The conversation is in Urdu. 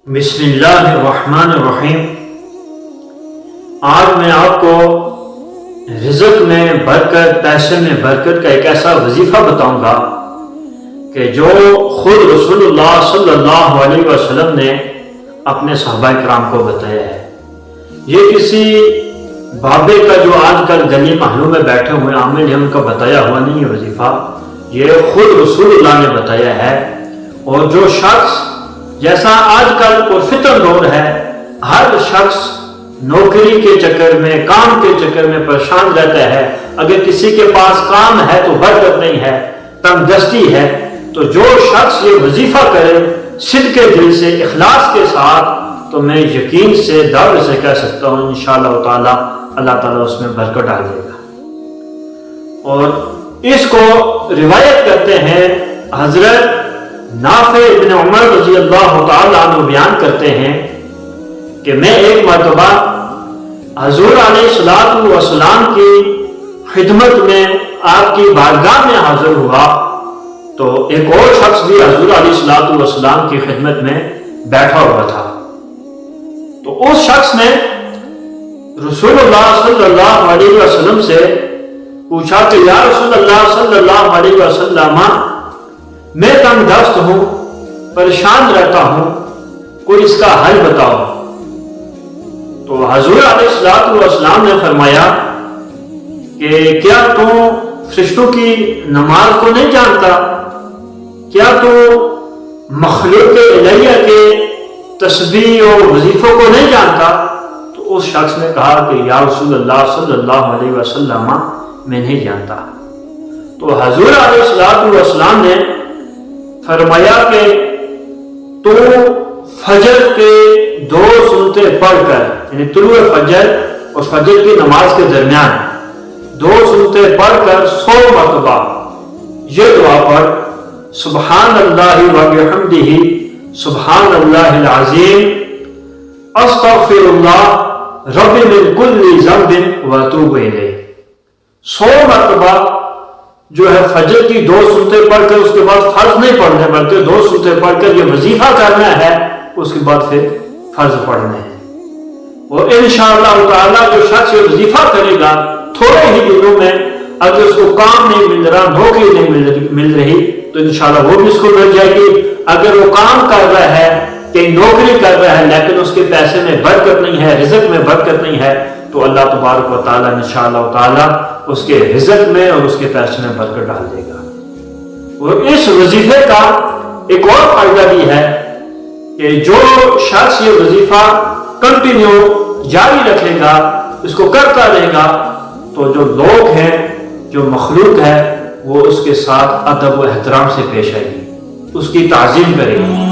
بسم اللہ الرحمن الرحیم۔ آج میں آپ کو رزق میں برکت، پیسے میں برکت کا ایک ایسا وظیفہ بتاؤں گا کہ جو خود رسول اللہ صلی اللہ علیہ وسلم نے اپنے صحابہ کرام کو بتایا ہے۔ یہ کسی بابے کا جو آج کل گلی محلوں میں بیٹھے ہوئے عامل ہیں ان کا بتایا ہوا نہیں ہے وظیفہ، یہ خود رسول اللہ نے بتایا ہے۔ اور جو شخص جیسا آج کل پرفتن دور ہے، ہر شخص نوکری کے چکر میں، کام کے چکر میں پریشان رہتا ہے۔ اگر کسی کے پاس کام ہے تو برکت نہیں ہے، تنگ دستی ہے۔ تو جو شخص یہ وظیفہ کرے صدق کے دل سے، اخلاص کے ساتھ، تو میں یقین سے دعوے سے کہہ سکتا ہوں انشاءاللہ تعالی اللہ تعالیٰ اس میں برکت ڈال دے گا۔ اور اس کو روایت کرتے ہیں حضرت نافع بن عمر رضی اللہ تعالیٰ عنہ بیان کرتے ہیں کہ میں ایک مرتبہ حضور علیہ الصلوۃ والسلام کی خدمت میں، آپ کی بارگاہ میں حاضر ہوا، تو ایک اور شخص بھی حضور علیہ الصلوۃ والسلام کی خدمت میں بیٹھا ہوا تھا۔ تو اس شخص نے رسول اللہ صلی اللہ علیہ وسلم سے پوچھا کہ یا رسول اللہ صلی اللہ علیہ وسلم، میں تنگ دست ہوں، پریشان رہتا ہوں، کوئی اس کا حل بتاؤ۔ تو حضور علیہ الصلوۃ والسلام نے فرمایا کہ کیا تو فرشتوں کی نماز کو نہیں جانتا؟ کیا تو مخلوق الہیہ کے تسبیح اور وظیفوں کو نہیں جانتا؟ تو اس شخص نے کہا کہ یا رسول اللہ صلی اللہ علیہ وسلم، میں نہیں جانتا۔ تو حضور علیہ الصلوۃ والسلام نے فرمایا کہ تو فجر کے 2 سنتیں پڑھ کر، یعنی طلوع فجر اور فجر کی نماز کے درمیان 2 سنتیں پڑھ کر 100 مرتبہ یہ دعا پڑھ، سبحان اللہ و بحمدہ سبحان اللہ العظیم، استغفر اللہ رب من کل ذنب واتوب الیہ۔ 100 مرتبہ جو ہے فجر کی 2 سنتیں پڑھ کر، اس کے بعد فرض نہیں پڑھنے بلکہ 2 سنتیں پڑھ کر یہ وظیفہ کرنا ہے، اس کے بعد پھر فرض پڑھنے ہیں۔ اور انشاءاللہ تعالیٰ جو شخص یہ وظیفہ کرے گا، تھوڑے ہی دنوں میں اگر اس کو کام نہیں مل رہا، نوکری نہیں مل رہی، تو انشاءاللہ وہ بھی اس کو مل جائے گی۔ اگر وہ کام کر رہا ہے، کہیں نوکری کر رہا ہے، لیکن اس کے پیسے میں برکت نہیں ہے، رزق میں برکت نہیں ہے، تو اللہ تبارک و تعالیٰ انشاءاللہ تعالیٰ اس کے رزق میں اور اس کے پیسے میں برکت ڈال دے گا۔ اور اس وظیفے کا ایک اور فائدہ بھی ہے کہ جو شخص یہ وظیفہ کنٹینیو جاری رکھے گا، اس کو کرتا رہے گا، تو جو لوگ ہیں، جو مخلوق ہے، وہ اس کے ساتھ ادب و احترام سے پیش آئے گی، اس کی تعظیم کرے گی۔